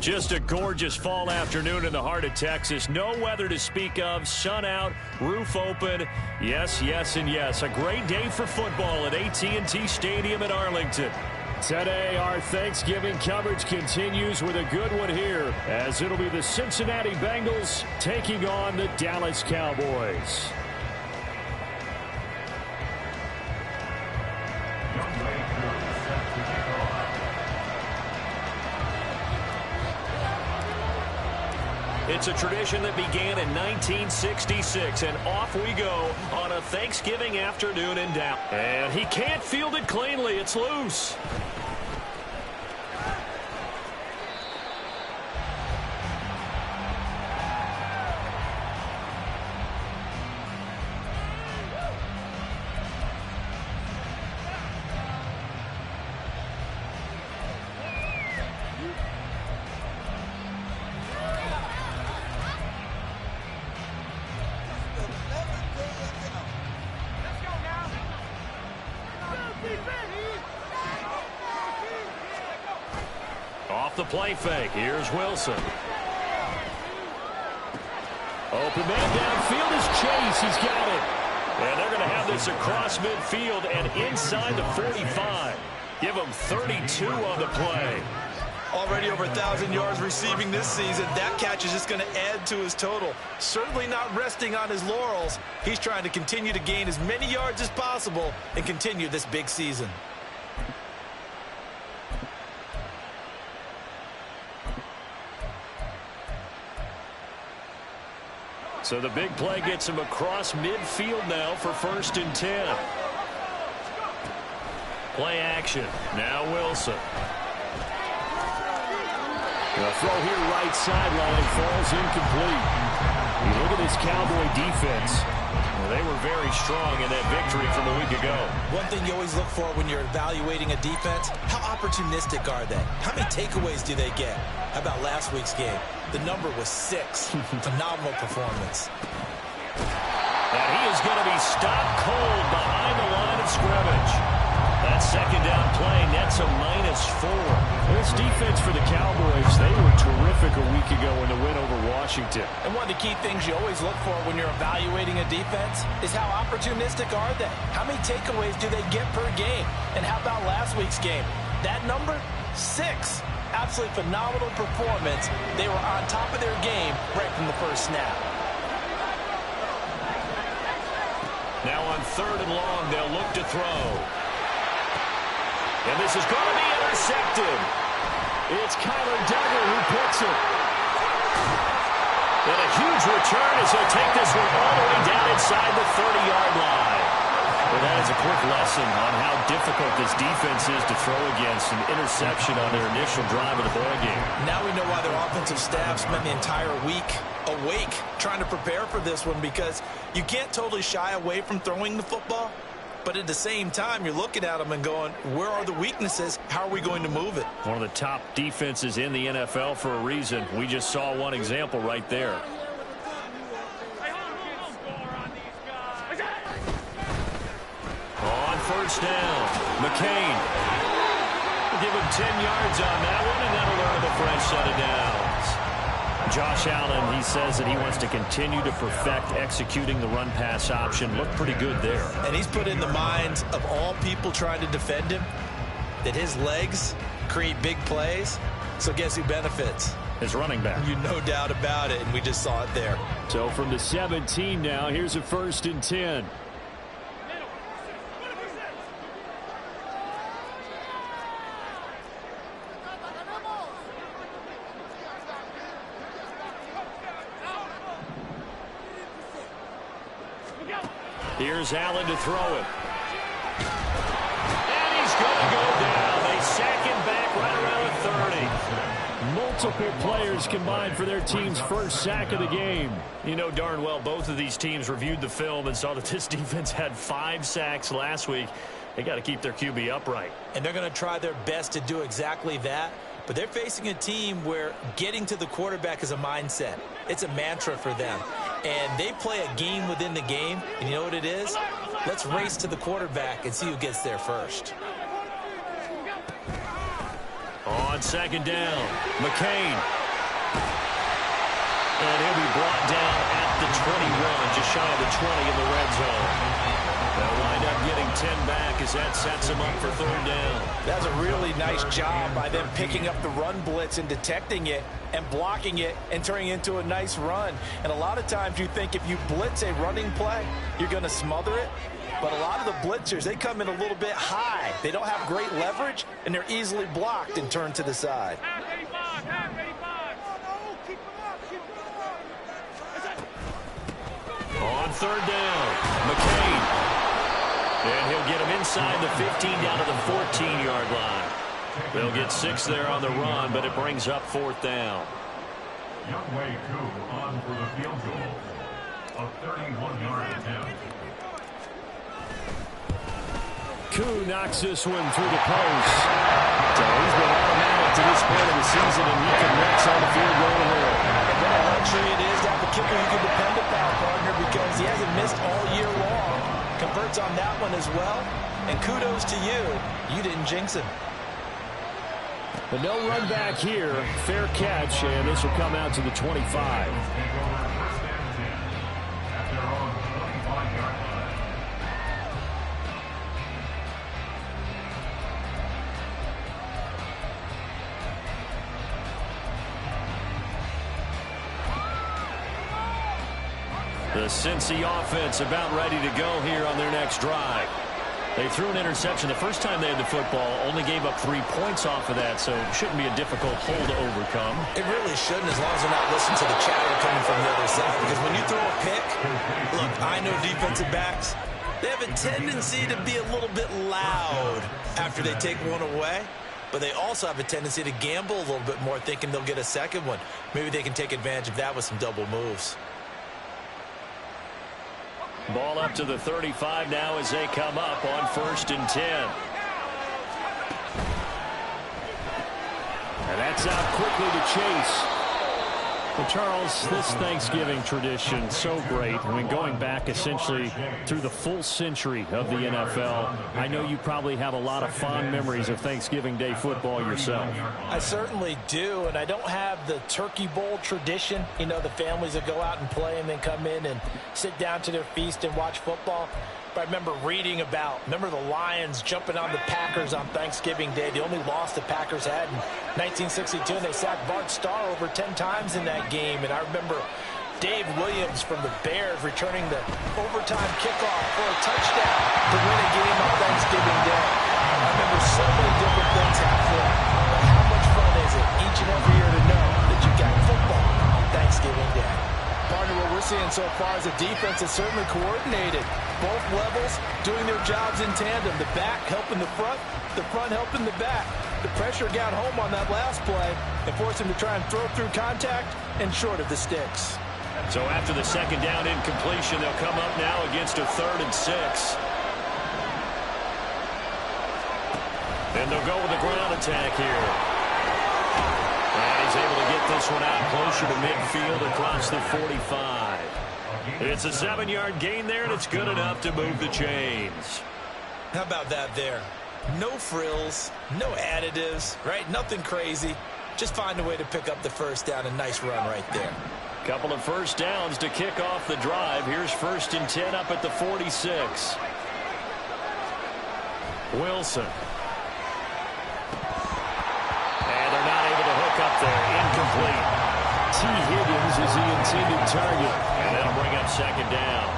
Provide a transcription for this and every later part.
Just a gorgeous fall afternoon in the heart of Texas. No weather to speak of. Sun out, roof open. Yes, yes, and yes. A great day for football at AT&T Stadium in Arlington. Today, our Thanksgiving coverage continues with a good one here, as it'll be the Cincinnati Bengals taking on the Dallas Cowboys. It's a tradition that began in 1966, and off we go on a Thanksgiving afternoon in Dallas. And he can't field it cleanly. It's loose. Off the play fake. Here's Wilson. Open man downfield is Chase. He's got it. And they're going to have this across midfield and inside the 45. Give him 32 on the play. Already over 1,000 yards receiving this season. That catch is just going to add to his total. Certainly not resting on his laurels. He's trying to continue to gain as many yards as possible and continue this big season. So the big play gets him across midfield now for 1st and 10. Play action. Now Wilson. The throw here right sideline falls incomplete. You look at this Cowboy defense. Well, they were very strong in that victory from a week ago. One thing you always look for when you're evaluating a defense, how opportunistic are they? How many takeaways do they get? How about last week's game? The number was 6. Phenomenal performance. And he is going to be stopped cold behind the line of scrimmage. That second down play nets a -4. This defense for the Cowboys, they were terrific a week ago in the win over Washington. And one of the key things you always look for when you're evaluating a defense is how opportunistic are they? How many takeaways do they get per game? And how about last week's game? That number, 6. Absolutely phenomenal performance. They were on top of their game right from the first snap. Now on 3rd and long, they'll look to throw. And this is going to be intercepted. It's Kyler Duggar who picks it. And a huge return as he'll take this one all the way down inside the 30-yard line. Well, that is a quick lesson on how difficult this defense is to throw against. An interception on their initial drive of the ball game. Now we know why their offensive staff spent the entire week awake trying to prepare for this one, because you can't totally shy away from throwing the football. But at the same time, you're looking at them and going, where are the weaknesses? How are we going to move it? One of the top defenses in the NFL for a reason. We just saw one example right there. On 1st down, McCain. Give him 10 yards on that one, and that'll earn him a fresh set of downs. Josh Allen, he says that he wants to continue to perfect executing the run-pass option. Looked pretty good there. And he's put in the minds of all people trying to defend him that his legs create big plays. So guess who benefits? His running back. You no doubt about it, and we just saw it there. So from the 17 now, here's a 1st and 10. Here's Allen to throw it. And he's going to go down. They sack him back right around the 30. Multiple players combined for their team's first sack of the game. You know darn well both of these teams reviewed the film and saw that this defense had 5 sacks last week. They got to keep their QB upright. And they're going to try their best to do exactly that. But they're facing a team where getting to the quarterback is a mindset. It's a mantra for them. And they play a game within the game. And you know what it is? Let's race to the quarterback and see who gets there first. On On second down, McCain. And he'll be brought down at the 21, just shy of the 20 in the red zone. They'll wind up getting 10 back as that sets them up for third down. That's a really nice job by them picking up the run blitz and detecting it and blocking it and turning it into a nice run. And a lot of times you think if you blitz a running play, you're going to smother it. But a lot of the blitzers, they come in a little bit high. They don't have great leverage, and they're easily blocked and turned to the side. On third down, McCain. And he'll get him inside the 15 down to the 14-yard line. They'll get 6 there on the run, but it brings up fourth down. Youngway Koo on for the field goal. A 31-yard attempt. Koo knocks this one through the post. So he's been automatic to this point of the season, and he connects on the field goal here. And what a luxury it is to have a kicker you can depend upon, partner, because he hasn't missed all year long. Converts on that one as well. And kudos to you. You didn't jinx him. But no run back here. Fair catch, and this will come out to the 25. The Cincy offense about ready to go here on their next drive. They threw an interception the first time they had the football, only gave up 3 points off of that, so it shouldn't be a difficult hole to overcome. It really shouldn't, as long as they're not listening to the chatter coming from the other side. Because when you throw a pick, look, I know defensive backs, they have a tendency to be a little bit loud after they take one away. But they also have a tendency to gamble a little bit more, thinking they'll get a second one. Maybe they can take advantage of that with some double moves. Ball up to the 35 now as they come up on 1st and 10. And that's out quickly to Chase. Well, Charles, this Thanksgiving tradition, so great. I mean, going back essentially through the full century of the NFL, I know you probably have a lot of fond memories of Thanksgiving Day football yourself. I certainly do, and I don't have the turkey bowl tradition. You know, the families that go out and play and then come in and sit down to their feast and watch football. But I remember reading about, the Lions jumping on the Packers on Thanksgiving Day. The only loss the Packers had in 1962, and they sacked Bart Starr over 10 times in that game. And I remember Dave Williams from the Bears returning the overtime kickoff for a touchdown to win a game on Thanksgiving Day. I remember so many different things happening. But how much fun is it each and every year to know that you got football on Thanksgiving Day? Partner, what we're seeing so far is a defense that's certainly coordinated. Both levels doing their jobs in tandem. The back helping the front helping the back. The pressure got home on that last play and forced him to try and throw through contact and short of the sticks. So after the second down incompletion, they'll come up now against a 3rd and 6. And they'll go with the ground attack here. And he's able to get this one out closer to midfield across the 45. It's a 7-yard gain there, and it's good enough to move the chains. How about that there? No frills, no additives, right? Nothing crazy. Just find a way to pick up the first down. A nice run right there. Couple of first downs to kick off the drive. Here's 1st and 10 up at the 46. Wilson. And they're not able to hook up there. Incomplete. T. Higgins is the intended target. And that'll bring up 2nd down.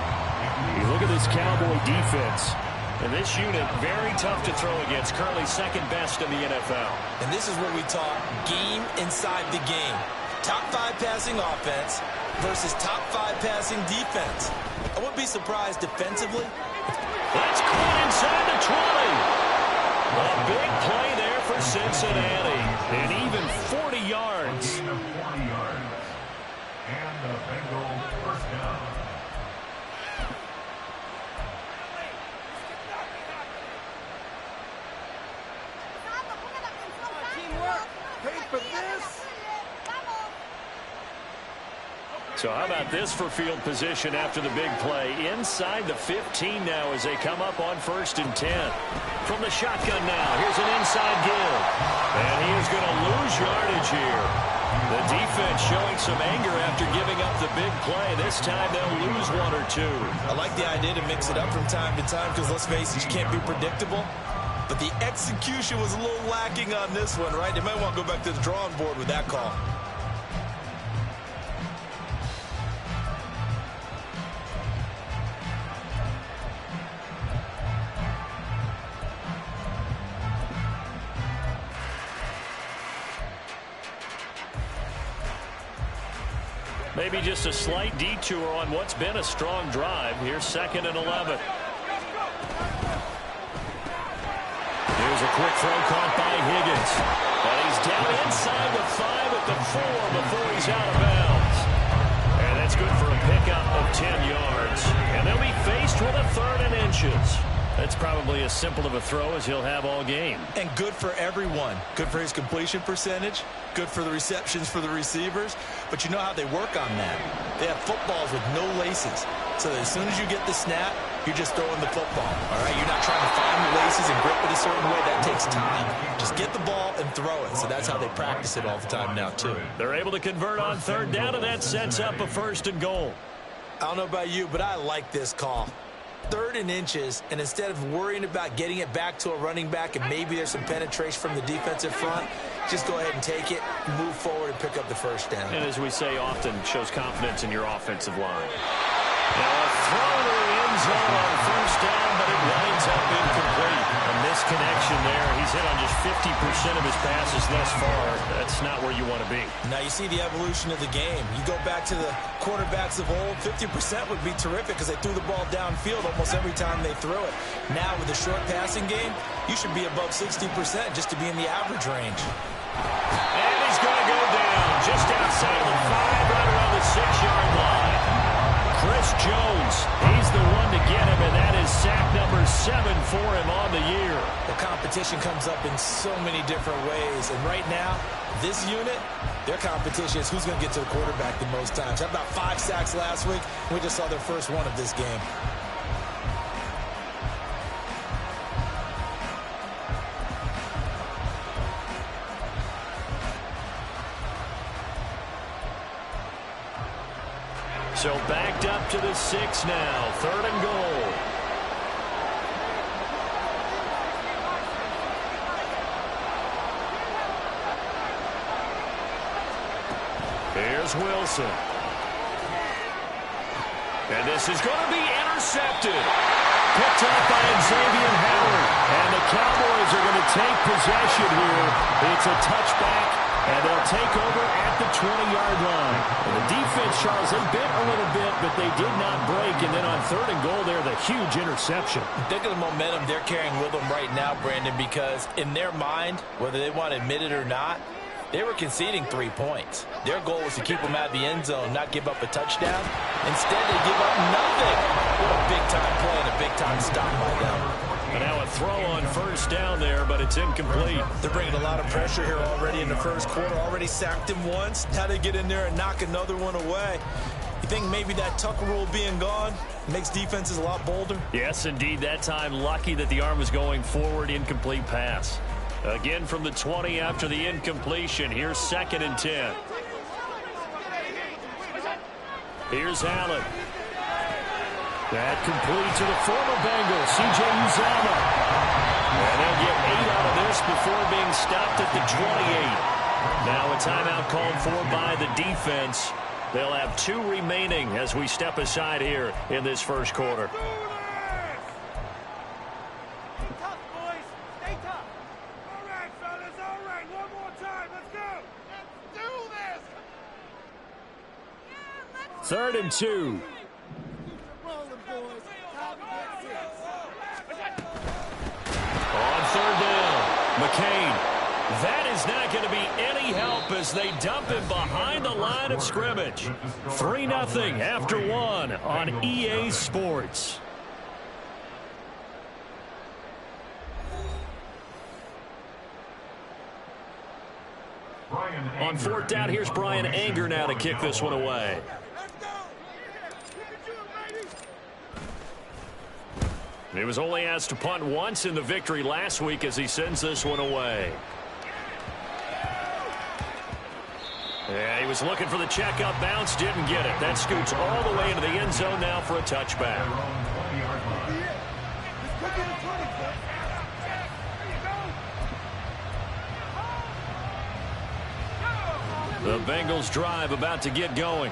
You look at this Cowboy defense. And this unit, very tough to throw against. Currently 2nd best in the NFL. And this is where we talk game inside the game. Top 5 passing offense versus top 5 passing defense. I wouldn't be surprised defensively. That's caught inside the 20. A big play there for Cincinnati. And even 40 yards. And the Bengals first down. So how about this for field position after the big play? Inside the 15 now as they come up on 1st and 10. From the shotgun now, here's an inside give. And he is going to lose yardage here. The defense showing some anger after giving up the big play. This time they'll lose one or two. I like the idea to mix it up from time to time because, let's face it, you can't be predictable. But the execution was a little lacking on this one, right? They might want to go back to the drawing board with that call. Maybe just a slight detour on what's been a strong drive. Here's 2nd and 11. Here's a quick throw caught by Higgins. But he's down inside the 5 at the 4 before he's out of bounds. And that's good for a pickup of 10 yards. And they'll be faced with a 3rd and inches. That's probably as simple of a throw as he'll have all game. And good for everyone. Good for his completion percentage. Good for the receptions for the receivers. But you know how they work on that. They have footballs with no laces. So that as soon as you get the snap, you're just throwing the football. All right, you're not trying to find the laces and grip it a certain way. That takes time. Just get the ball and throw it. So that's how they practice it all the time now, too. They're able to convert on 3rd down, and that sets up a 1st and goal. I don't know about you, but I like this call. 3rd and inches, and instead of worrying about getting it back to a running back and maybe there's some penetration from the defensive front, just go ahead and take it, move forward, and pick up the 1st down. And as we say often, shows confidence in your offensive line. Now a throw to the end zone on 1st down, but it winds up incomplete. A misconnection there. He's hit on just 50% of his passes thus far. That's not where you want to be. Now you see the evolution of the game. You go back to the quarterbacks of old, 50% would be terrific because they threw the ball downfield almost every time they threw it. Now with the short passing game, you should be above 60% just to be in the average range. And he's going to go down just outside of the 5, right around the 6-yard line. Chris Jones, he's the one to get him, and that is sack number 7 for him on the year. The competition comes up in so many different ways, and right now, this unit, their competition is who's going to get to the quarterback the most times. Had about 5 sacks last week. We just saw their first one of this game. So backed up to the 6 now. 3rd and goal. Here's Wilson. And this is going to be intercepted. Picked up by Xavier Howard. And the Cowboys are going to take possession here. It's a touchback. And they'll take over at the 20-yard line. And the defense, Charles, they bit a little bit, but they did not break. And then on 3rd and goal there, the huge interception. Think of the momentum they're carrying with them right now, Brandon, because in their mind, whether they want to admit it or not, they were conceding 3 points. Their goal was to keep them out of the end zone, not give up a touchdown. Instead, they give up nothing. What a big-time play and a big-time stop by them. And now a throw on 1st down there, but it's incomplete. They're bringing a lot of pressure here already in the 1st quarter. Already sacked him once. Now they get in there and knock another one away. You think maybe that Tucker rule being gone makes defenses a lot bolder? Yes, indeed. That time, lucky that the arm was going forward. Incomplete pass. Again from the 20 after the incompletion. Here's 2nd and 10. Here's Allen. That complete to the former Bengal, C.J. Uzomah. And they'll get 8 out of this before being stopped at the 28. Now a timeout called for by the defense. They'll have 2 remaining as we step aside here in this 1st quarter. Stay tough. All right, fellas, all right. One more time. Let's go. Let's do this. 3rd and 2. On 3rd down, McCain. That is not going to be any help as they dump him behind the line of scrimmage. 3-0 after 1 on EA Sports. On 4th down, here's Brian Anger now to kick this one away. He was only asked to punt once in the victory last week as he sends this one away. Yeah, he was looking for the checkup bounce, didn't get it. That scoots all the way into the end zone now for a touchback. The Bengals drive about to get going.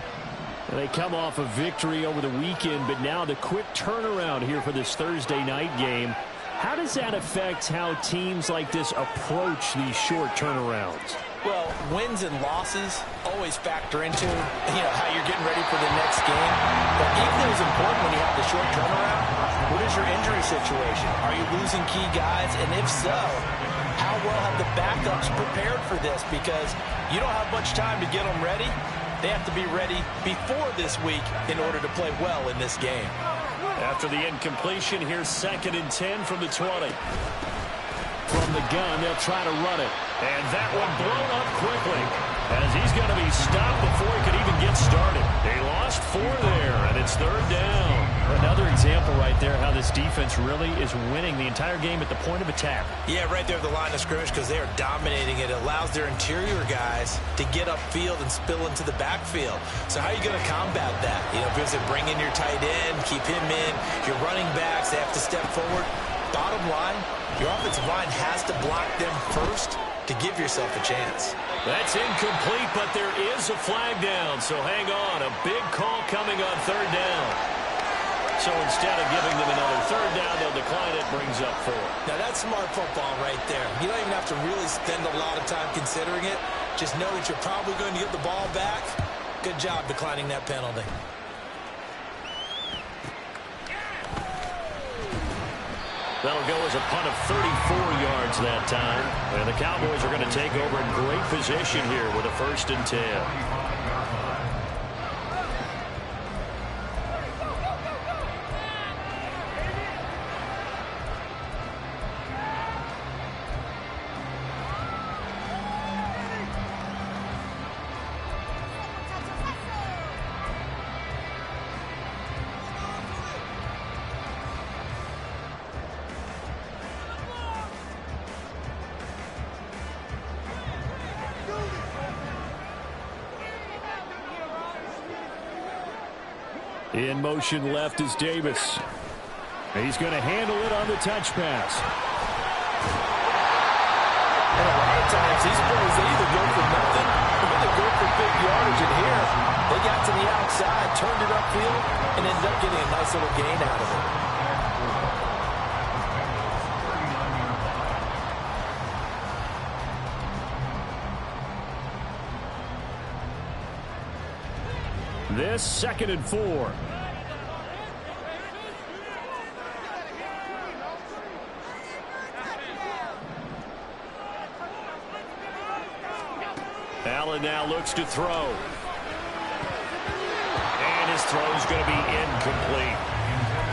They come off a victory over the weekend, but now the quick turnaround here for this Thursday night game. How does that affect how teams like this approach these short turnarounds? Well, wins and losses always factor into, how you're getting ready for the next game. But equally as important when you have the short turnaround, what is your injury situation? Are you losing key guys? And if so, how well have the backups prepared for this? Because you don't have much time to get them ready. They have to be ready before this week in order to play well in this game. After the incompletion, here's 2nd and 10 from the 20. From the gun, they'll try to run it. And that one blown up quickly as he's going to be stopped before he could even get started. They lost 4 there, and it's 3rd down. Another example right there how this defense really is winning the entire game at the point of attack. Yeah, right there at the line of scrimmage because they are dominating it. It allows their interior guys to get upfield and spill into the backfield. So how are you going to combat that? Because they bring in your tight end, keep him in. Your running backs, they have to step forward. Bottom line, your offensive line has to block them first to give yourself a chance. That's incomplete, but there is a flag down, so hang on. A big call coming on 3rd down. So instead of giving them another 3rd down, they'll decline it, brings up 4. Now that's smart football right there. You don't even have to really spend a lot of time considering it. Just know that you're probably going to get the ball back. Good job declining that penalty. That'll go as a punt of 34 yards that time. And the Cowboys are going to take over in great position here with a 1st and 10. In motion left is Davis. He's going to handle it on the touch pass. And a lot of times these plays, they either go for nothing or they go for big yardage. And here, they got to the outside, turned it upfield, and ended up getting a nice little gain out of it. This 2nd and 4. Allen now looks to throw. And his throw is going to be incomplete.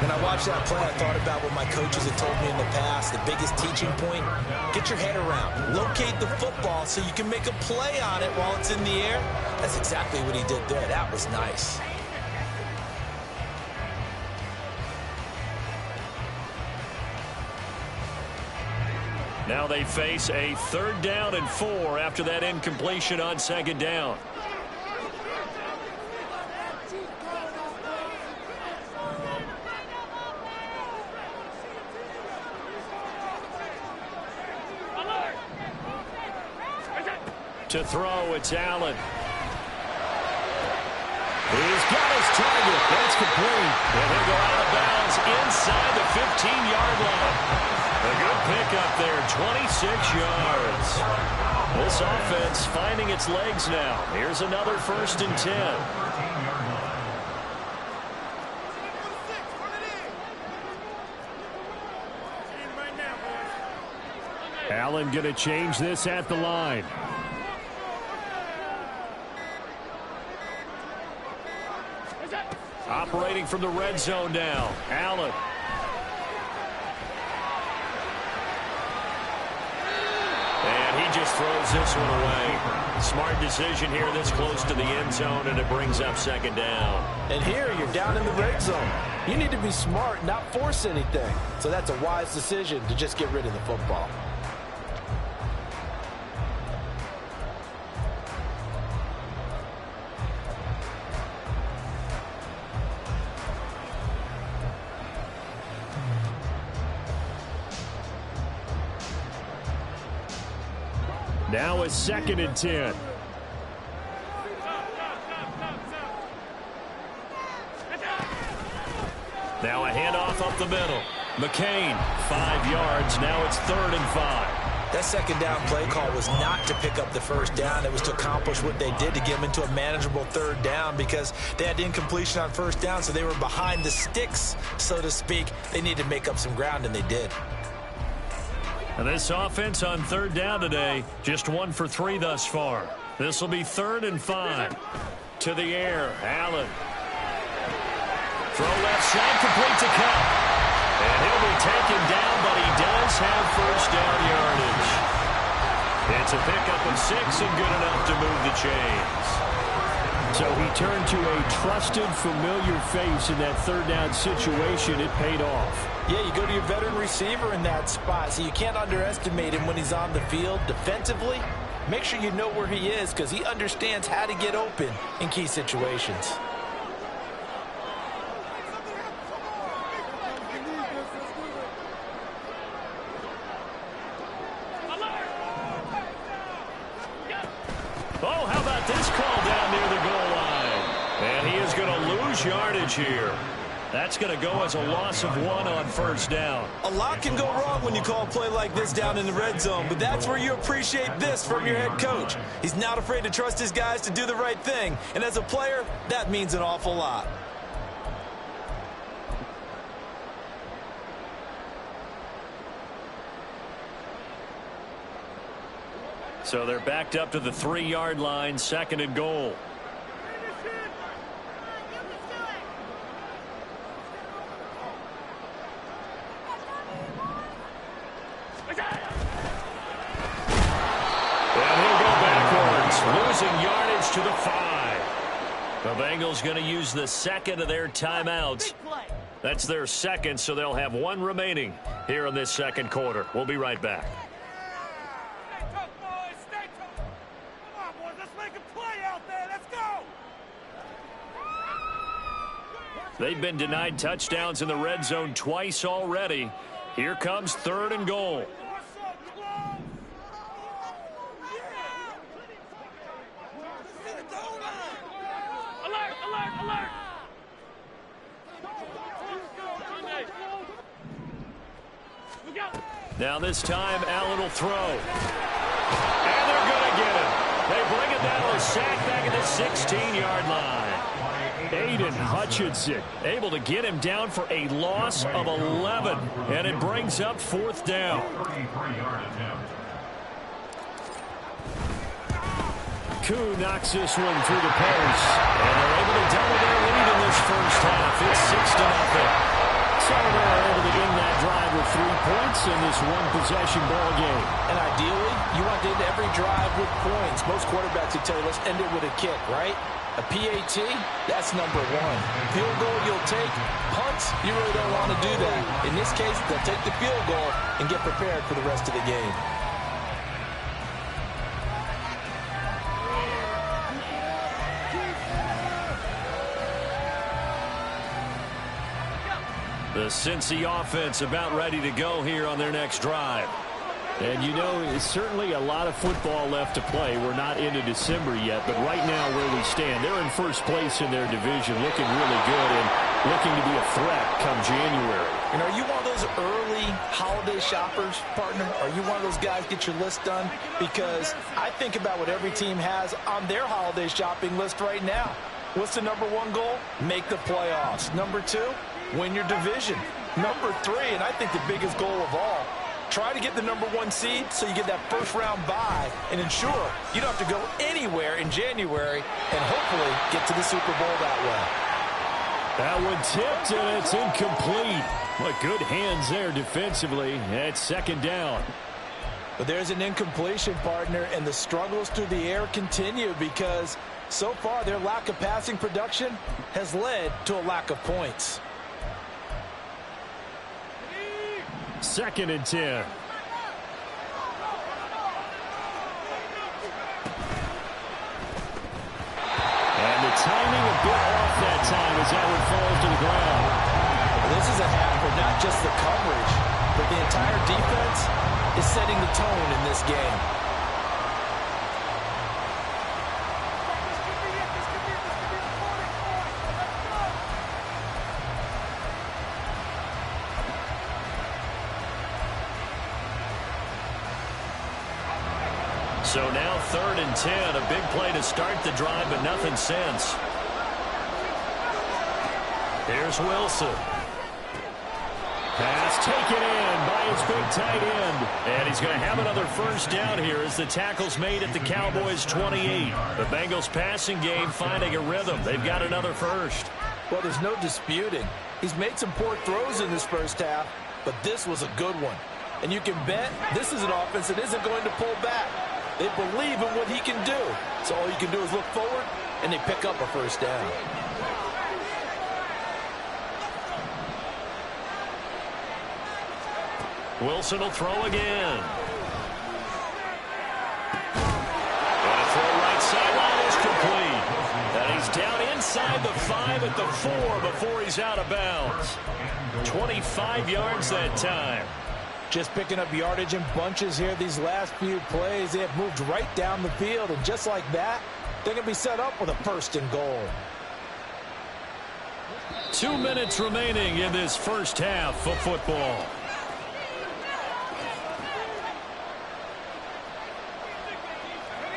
When I watched that play, I thought about what my coaches had told me in the past. The biggest teaching point, get your head around. Locate the football so you can make a play on it while it's in the air. That's exactly what he did there. That was nice. Now they face a 3rd down and 4 after that incompletion on 2nd down. To throw, it's Allen. He's got his target. That's complete. And he'll go out of bounds inside the 15-yard line. A good pickup there, 26 yards. This offense finding its legs now. Here's another 1st and 10. Allen going to change this at the line. Operating from the red zone now. Allen. And he just throws this one away. Smart decision here this close to the end zone, and it brings up 2nd down. And here you're down in the red zone. You need to be smart, not force anything. So that's a wise decision to just get rid of the football. Now a 2nd and 10. Now a handoff up the middle. McCain, 5 yards. Now it's 3rd and 5. That second down play call was not to pick up the first down. It was to accomplish what they did to get them into a manageable 3rd down because they had incompletion on first down, so they were behind the sticks, so to speak. They needed to make up some ground, and they did. And this offense on 3rd down today, just 1 for 3 thus far. This will be 3rd and 5. To the air, Allen. Throw left side, complete to Cup. And he'll be taken down, but he does have first down yardage. It's a pickup of 6 and good enough to move the chains. So he turned to a trusted, familiar face in that 3rd down situation. It paid off. Yeah, you go to your veteran receiver in that spot, so you can't underestimate him when he's on the field defensively. Make sure you know where he is because he understands how to get open in key situations. Oh, how about this call down near the goal line? And he is going to lose yardage here. That's going to go as a loss of 1 on first down. A lot can go wrong when you call a play like this down in the red zone, but that's where you appreciate this from your head coach. He's not afraid to trust his guys to do the right thing, and as a player, that means an awful lot. So they're backed up to the 3-yard line, 2nd and goal. And he'll go backwards, losing yardage to the 5. The Bengals going to use the 2nd of their timeouts. That's their 2nd, so they'll have 1 remaining here in this 2nd quarter. We'll be right back. They've been denied touchdowns in the red zone twice already. Here comes 3rd and goal. Alert, alert, alert. Now this time, Allen will throw. And they're going to get him. They bring it down, a sack back at the 16-yard line. Aiden Hutchinson able to get him down for a loss of 11. And it brings up 4th down. Koo knocks this one through the post. And they're able to double their lead in this first half. It's 6-0. So they're able to end that drive with 3 points in this 1-possession ball game. And ideally, you want to end every drive with points. Most quarterbacks would tell you, let's end it with a kick, right? A PAT, that's number 1. Field goal you'll take. Punts, you really don't want to do that. In this case, they'll take the field goal and get prepared for the rest of the game. The Cincy offense about ready to go here on their next drive. And you know, it's certainly a lot of football left to play. We're not into December yet, but right now where we stand, they're in first place in their division, looking really good and looking to be a threat come January. And are you one of those early holiday shoppers, partner? Are you one of those guys get your list done? Because I think about what every team has on their holiday shopping list right now. What's the number 1 goal? Make the playoffs. Number 2, win your division. Number 3, and I think the biggest goal of all, try to get the number 1 seed so you get that first-round bye and ensure you don't have to go anywhere in January and hopefully get to the Super Bowl that way. That one tipped, and it's incomplete. But good hands there defensively at 2nd down. But there's an incompletion, partner, and the struggles through the air continue because so far their lack of passing production has led to a lack of points. 2nd and 10. And the timing a bit off that time as that one falls to the ground. Well, this is a half where not just the coverage, but the entire defense is setting the tone in this game. So now 3rd and 10. A big play to start the drive, but nothing since. Here's Wilson. Pass taken in by his big tight end. And he's going to have another first down here as the tackle's made at the Cowboys 28. The Bengals passing game finding a rhythm. They've got another first. Well, there's no disputing. He's made some poor throws in this first half, but this was a good one. And you can bet this is an offense that isn't going to pull back. They believe in what he can do. So all you can do is look forward, and they pick up a first down. Wilson will throw again. And a throw right sideline is complete. And he's down inside the 5 at the 4 before he's out of bounds. 25 yards that time. Just picking up yardage in bunches here these last few plays. They have moved right down the field, and just like that, they're going to be set up with a 1st and goal. 2 minutes remaining in this first half of football.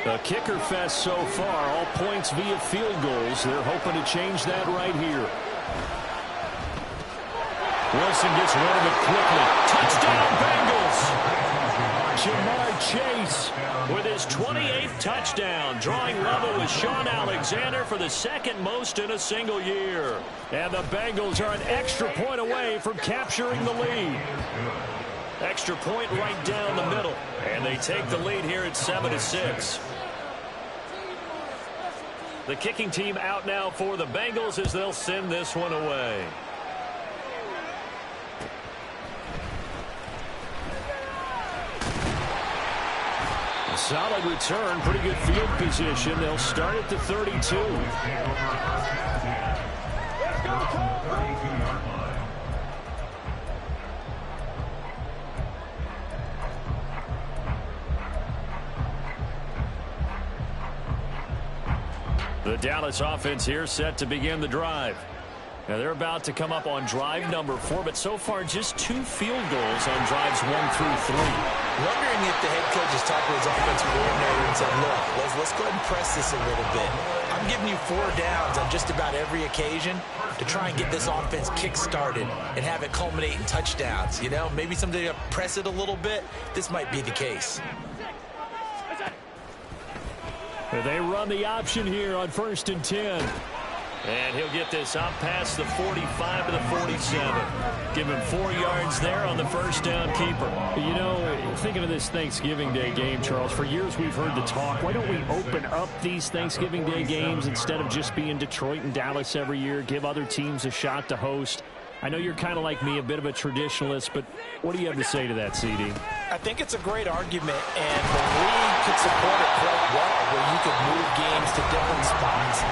A kicker fest so far, all points via field goals. They're hoping to change that right here. Wilson gets rid of it quickly. Touchdown, Bengals! Jamar Chase with his 28th touchdown, drawing level with Sean Alexander for the 2nd most in a single year. And the Bengals are an extra point away from capturing the lead. Extra point right down the middle. And they take the lead here at 7-6. The kicking team out now for the Bengals as they'll send this one away. A solid return, pretty good field position. They'll start at the 32. The Dallas offense here set to begin the drive. Now they're about to come up on drive number 4, but so far just 2 field goals on drives 1 through 3. Wondering if the head coach has talked to his offensive coordinator and said, look, let's go ahead and press this a little bit. I'm giving you 4 downs on just about every occasion to try and get this offense kick-started and have it culminate in touchdowns. You know, maybe something to press it a little bit. This might be the case. They run the option here on 1st and 10. And he'll get this up past the 45 to the 47. Give him 4 yards there on the first down keeper. You know, thinking of this Thanksgiving Day game, Charles, for years we've heard the talk, why don't we open up these Thanksgiving Day games instead of just being Detroit and Dallas every year, give other teams a shot to host? I know you're kind of like me, a bit of a traditionalist, but what do you have to say to that, CD? I think it's a great argument, and the league could support it quite well, where you could move games to different spots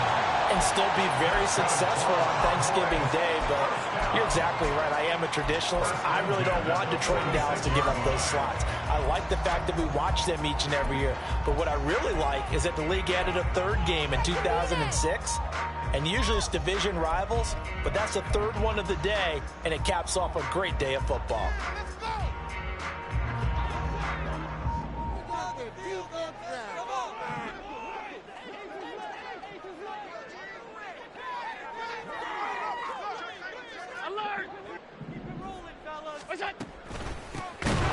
and still be very successful on Thanksgiving Day. But you're exactly right. I am a traditionalist. I really don't want Detroit and Dallas to give up those slots. I like the fact that we watch them each and every year. But what I really like is that the league added a 3rd game in 2006. And usually it's division rivals, but that's the 3rd one of the day, and it caps off a great day of football.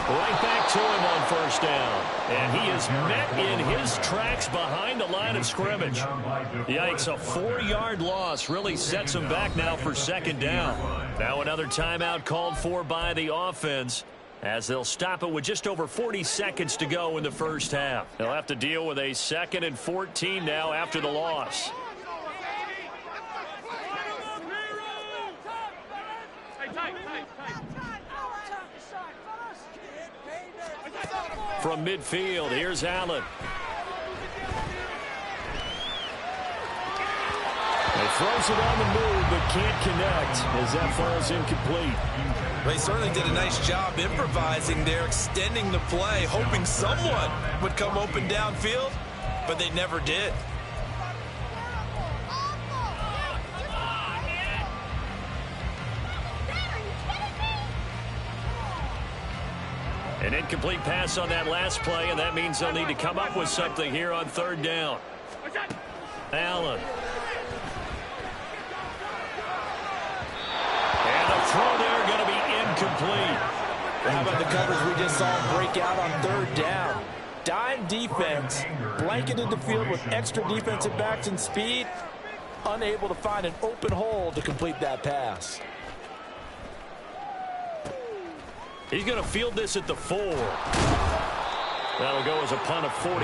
Right back to him on 1st down. And he is met in his tracks behind the line of scrimmage. Yikes, a 4-yard loss really sets him back now for 2nd down. Now another timeout called for by the offense as they'll stop it with just over 40 seconds to go in the first half. They'll have to deal with a 2nd and 14 now after the loss. From midfield, here's Allen. He throws it on the move, but can't connect as that falls incomplete. They certainly did a nice job improvising there, extending the play, hoping someone would come open downfield, but they never did. An incomplete pass on that last play, and that means they'll need to come up with something here on third down. Allen. And the throw there going to be incomplete. How about the coverage we just saw break out on third down? Dime defense, blanketed the field with extra defensive backs and speed, unable to find an open hole to complete that pass. He's going to field this at the 4. That'll go as a punt of 42,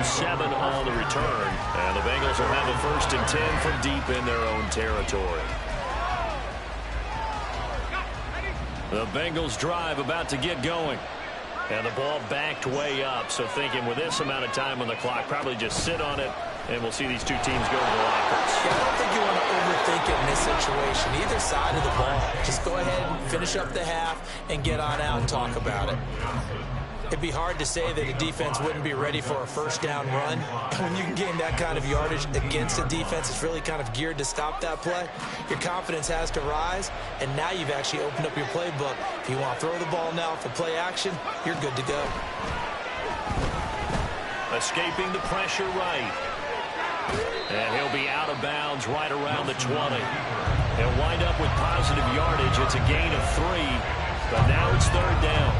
7 on the return. And the Bengals will have a 1st and 10 from deep in their own territory. The Bengals drive about to get going. And the ball backed way up. So thinking with this amount of time on the clock, probably just sit on it, and we'll see these two teams go to the lockers. Yeah, I don't think you want to overthink it in this situation. Either side of the ball. Just go ahead and finish up the half and get on out and talk about it. It'd be hard to say that a defense wouldn't be ready for a first down run. When you can gain that kind of yardage against a defense, it's really kind of geared to stop that play. Your confidence has to rise, and now you've actually opened up your playbook. If you want to throw the ball now for play action, you're good to go. Escaping the pressure right. And he'll be out of bounds right around the 20. He'll wind up with positive yardage. It's a gain of 3, but now it's third down.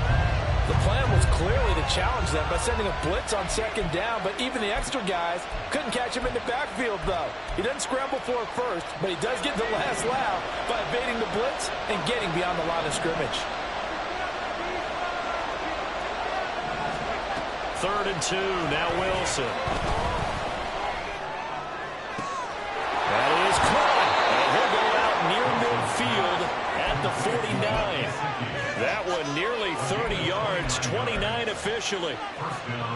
The plan was clearly to challenge them by sending a blitz on second down, but even the extra guys couldn't catch him in the backfield, though. He doesn't scramble for it first, but he does get the last laugh by evading the blitz and getting beyond the line of scrimmage. 3rd and 2, now Wilson. That is caught, and he'll go out near midfield at the 49. That one nearly 30 yards, 29 officially.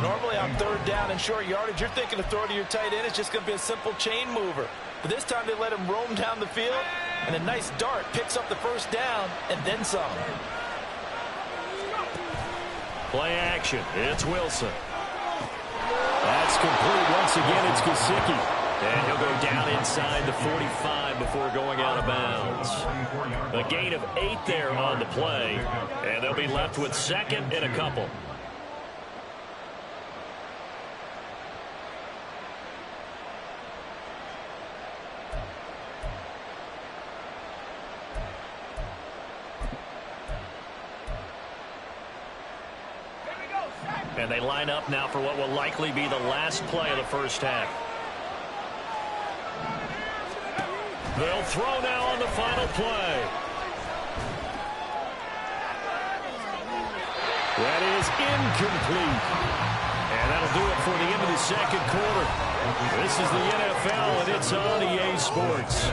Normally on third down and short yardage, you're thinking of throw to your tight end. It's just going to be a simple chain mover. But this time they let him roam down the field, and a nice dart picks up the first down and then some. Play action. It's Wilson. That's complete. Once again, it's Gesicki. And he'll go down inside the 45 before going out of bounds. A gain of 8 there on the play. And they'll be left with 2nd and a couple. And they line up now for what will likely be the last play of the first half. They'll throw now on the final play. That is incomplete. And that'll do it for the end of the second quarter. This is the NFL, and it's on EA Sports.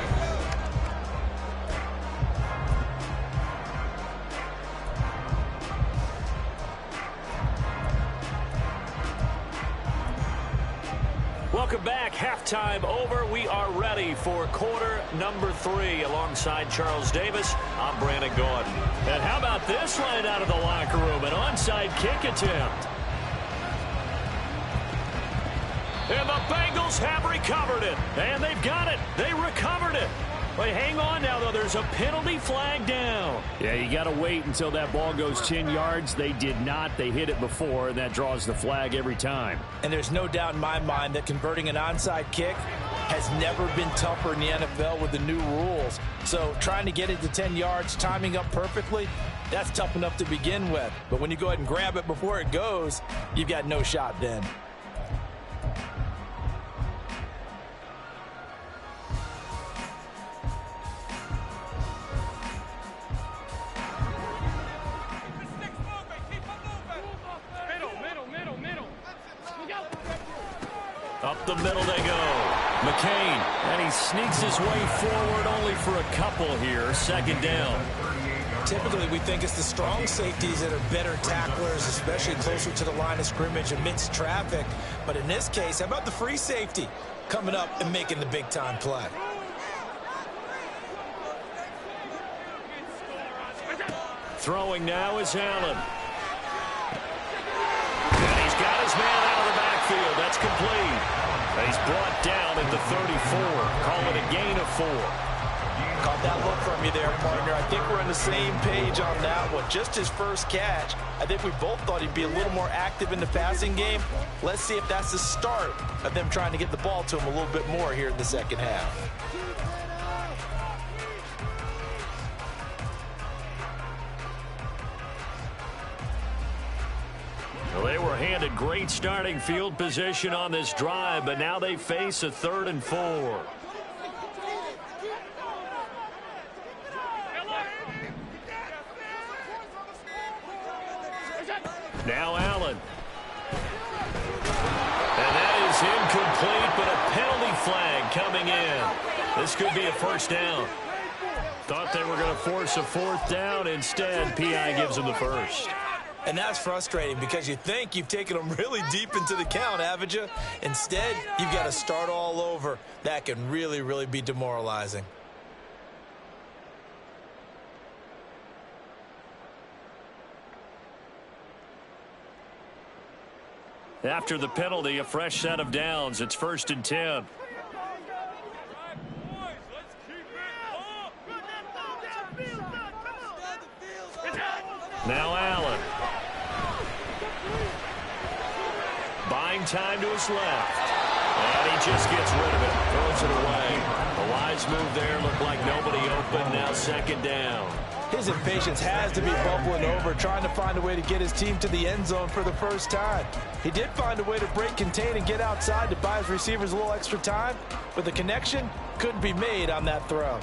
Welcome back. Halftime over. We are ready for quarter number 3. Alongside Charles Davis, I'm Brandon Gordon. And how about this right out of the locker room? An onside kick attempt. And the Bengals have recovered it. And they've got it. They recovered it. But hang on now, though. There's a penalty flag down. Yeah, you got to wait until that ball goes 10 yards. They did not. They hit it before, and that draws the flag every time. And there's no doubt in my mind that converting an onside kick has never been tougher in the NFL with the new rules. So trying to get it to 10 yards, timing up perfectly, that's tough enough to begin with. But when you go ahead and grab it before it goes, you've got no shot then. Up the middle they go. McCain, and he sneaks his way forward only for a couple here. 2nd down. Typically, we think it's the strong safeties that are better tacklers, especially closer to the line of scrimmage amidst traffic. But in this case, how about the free safety coming up and making the big-time play? Throwing now is Allen. And he's got his man out of the backfield. That's complete. And he's brought down at the 34. Call it a gain of 4. Caught that look from you there, partner. I think we're on the same page on that one. Just his first catch. I think we both thought he'd be a little more active in the passing game. Let's see if that's the start of them trying to get the ball to him a little bit more here in the second half. Well, they were handed great starting field position on this drive, but now they face a 3rd and 4. Now Allen. And that is incomplete, but a penalty flag coming in. This could be a first down. Thought they were going to force a 4th down. Instead, P.I. gives them the first. And that's frustrating because you think you've taken them really deep into the count, haven't you? Instead, you've got to start all over. That can really, really be demoralizing. After the penalty, a fresh set of downs. It's 1st and 10. Now Allen. Buying time to his left. And he just gets rid of it. Throws it away. A wise move there. Looked like nobody open. Now 2nd down. His impatience has to be bubbling over, trying to find a way to get his team to the end zone for the first time. He did find a way to break contain and get outside to buy his receivers a little extra time, but the connection couldn't be made on that throw.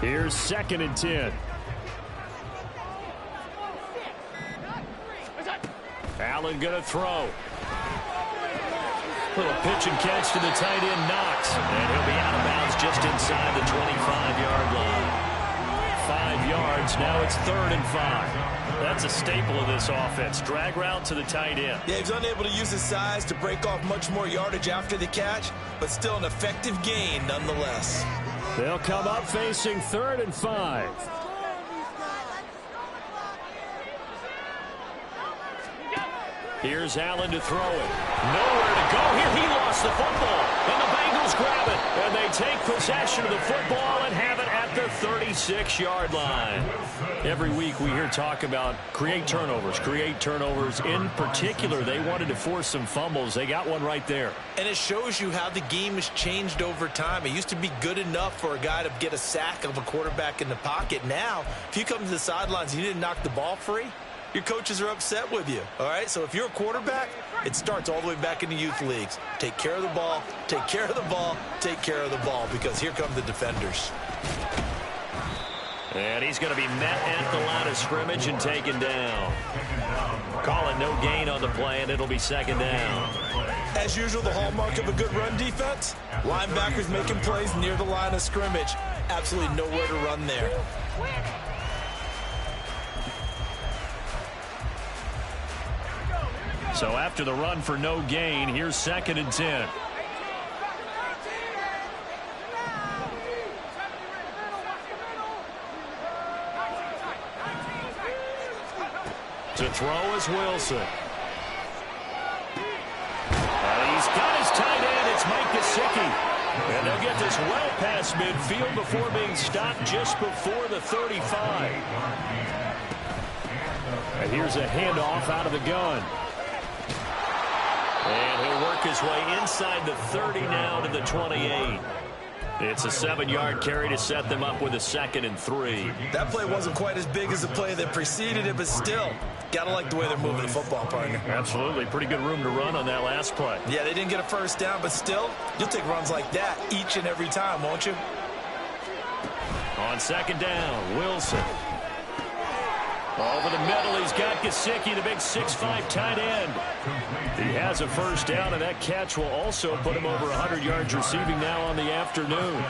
Here's 2nd and 10. Allen going to throw. Little pitch and catch to the tight end, Knox. And he'll be out of bounds just inside the 25-yard line. 5 yards. Now it's 3rd and 5. That's a staple of this offense. Drag route to the tight end. Yeah, he's unable to use his size to break off much more yardage after the catch, but still an effective gain nonetheless. They'll come up facing 3rd and 5. Here's Allen to throw it. Nowhere to go here. He lost the football. And the Bengals grab it. And they take possession of the football and have it at the 36-yard line. Every week we hear talk about create turnovers. In particular, they wanted to force some fumbles. They got one right there. And it shows you how the game has changed over time. It used to be good enough for a guy to get a sack of a quarterback in the pocket. Now, if you come to the sidelines and you didn't knock the ball free, your coaches are upset with you, all right? So if you're a quarterback, it starts all the way back in the youth leagues. Take care of the ball, take care of the ball, take care of the ball, because here come the defenders. And he's going to be met at the line of scrimmage and taken down. Calling no gain on the play, and it'll be 2nd down. As usual, the hallmark of a good run defense, linebackers making plays near the line of scrimmage. Absolutely nowhere to run there. So after the run for no gain, here's 2nd and 10. To throw is Wilson. He's got his tight end. It's Mike Gesicki. And they'll get this well past midfield before being stopped just before the 35. And here's a handoff out of the gun. And he'll work his way inside the 30 now to the 28. It's a 7-yard carry to set them up with a 2nd and 3. That play wasn't quite as big as the play that preceded it, but still, got to like the way they're moving the football, partner. Absolutely. Pretty good room to run on that last play. Yeah, they didn't get a first down, but still, you'll take runs like that each and every time, won't you? On 2nd down, Wilson. Over the middle, he's got Gesicki, the big 6'5" tight end. He has a first down, and that catch will also put him over 100 yards receiving now on the afternoon.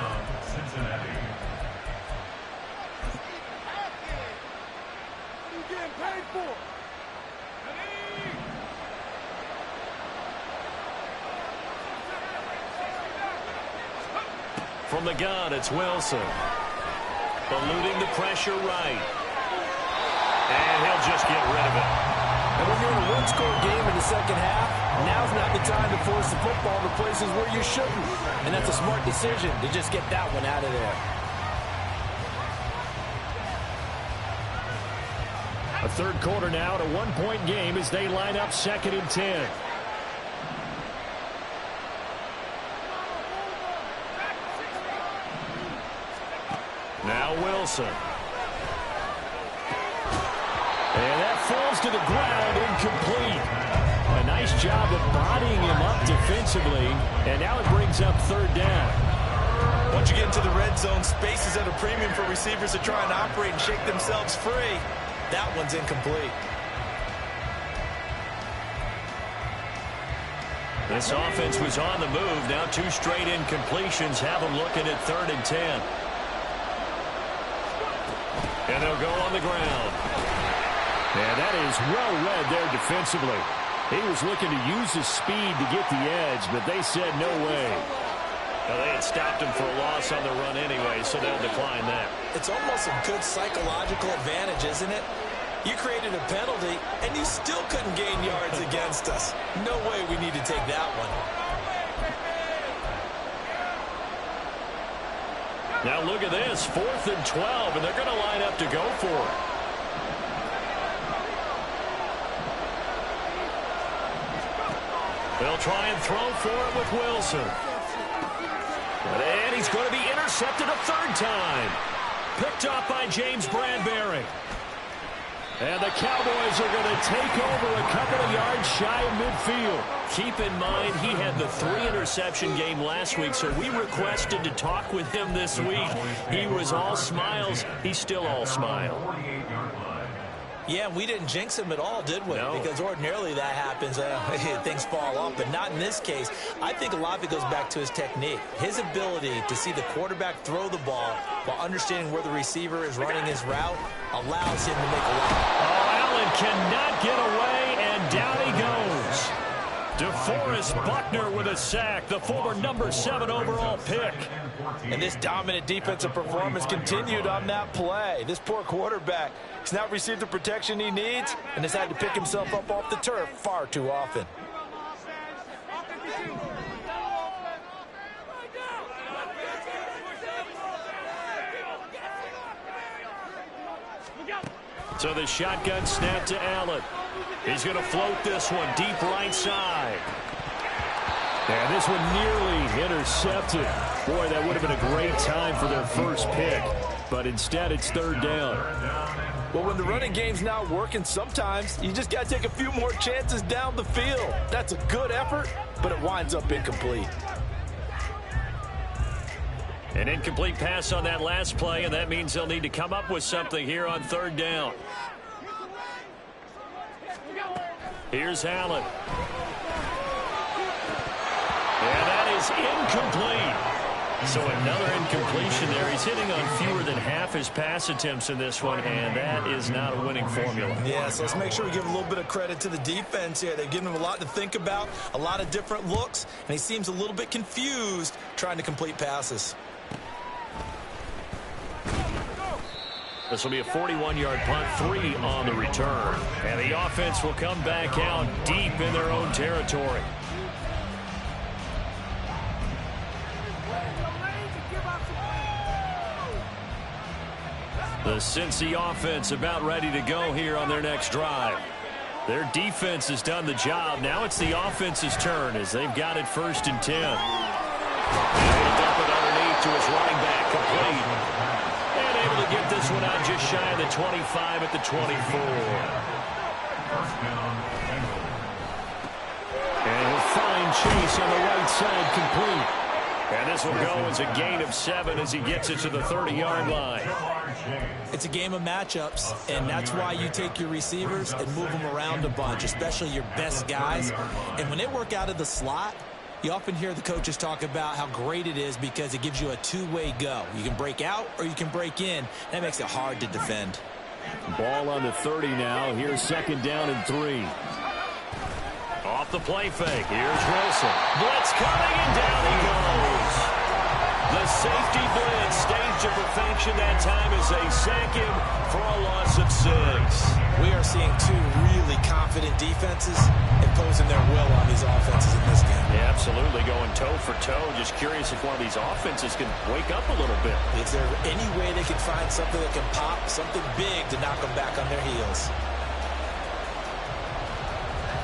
From the gun, it's Wilson. Eluding the pressure right. And he'll just get rid of it. And when you're in a one-score game in the second half, now's not the time to force the football to places where you shouldn't. And that's a smart decision to just get that one out of there. A third quarter now, a one-point game as they line up 2nd and 10. Now Wilson. And that falls to the ground, incomplete. A nice job of bodying him up defensively, and now it brings up 3rd down. Once you get into the red zone, space is at a premium for receivers to try and operate and shake themselves free. That one's incomplete. This offense was on the move. Now 2 straight incompletions have them looking at 3rd and 10. And they'll go on the ground. And that is well read there defensively. He was looking to use his speed to get the edge, but they said no way. Well, they had stopped him for a loss on the run anyway, so they'll decline that. It's almost a good psychological advantage, isn't it? You created a penalty, and you still couldn't gain yards against us. No way we need to take that one. Now look at this, 4th and 12, and they're going to line up to go for it. They'll try and throw for it with Wilson. And he's going to be intercepted a 3rd time. Picked off by James Bradbury. And the Cowboys are going to take over a couple of yards shy of midfield. Keep in mind, he had the 3-interception game last week, so we requested to talk with him this week. He was all smiles. He's still all smile. Yeah, we didn't jinx him at all, did we? No. Because ordinarily that happens. Things fall off, but not in this case. I think a lot of it goes back to his technique. His ability to see the quarterback throw the ball while understanding where the receiver is running his route allows him to make a lot. Oh, Allen cannot get away, and down he goes. DeForest Buckner with a sack, the former number 7 overall pick. And this dominant defensive performance continued on that play. This poor quarterback has not received the protection he needs and has had to pick himself up off the turf far too often. So the shotgun snap to Allen. He's going to float this one deep right side. And this one nearly intercepted. Boy, that would have been a great time for their first pick. But instead, it's 3rd down. Well, when the running game's not working, sometimes you just got to take a few more chances down the field. That's a good effort, but it winds up incomplete. An incomplete pass on that last play, and that means they'll need to come up with something here on 3rd down. Here's Allen. And that is incomplete. So another incompletion there. He's hitting on fewer than half his pass attempts in this one, and that is not a winning formula. Yeah, so let's make sure we give a little bit of credit to the defense here. They've given him a lot to think about, a lot of different looks, and he seems a little bit confused trying to complete passes. This will be a 41-yard punt, 3 on the return. And the offense will come back out deep in their own territory. The Cincy offense about ready to go here on their next drive. Their defense has done the job. Now it's the offense's turn as they've got it 1st and 10. And he'll dump it underneath to his running back, complete. And able to get this one out just shy of the 25 at the 24. And he'll find Chase on the right side, complete. And this will go as a gain of 7 as he gets it to the 30-yard line. It's a game of matchups, and that's why you take your receivers and move them around a bunch, especially your best guys. And when they work out of the slot, you often hear the coaches talk about how great it is because it gives you a two-way go. You can break out or you can break in. That makes it hard to defend. Ball on the 30 now. Here's 2nd down and 3. Off the play fake. Here's Wilson. Blitz coming, and down he goes. The safety to perfection. That time as they sack him for a loss of 6. We are seeing two really confident defenses imposing their will on these offenses in this game. Yeah, absolutely, going toe for toe. Just curious if one of these offenses can wake up a little bit. Is there any way they can find something that can pop, something big to knock them back on their heels?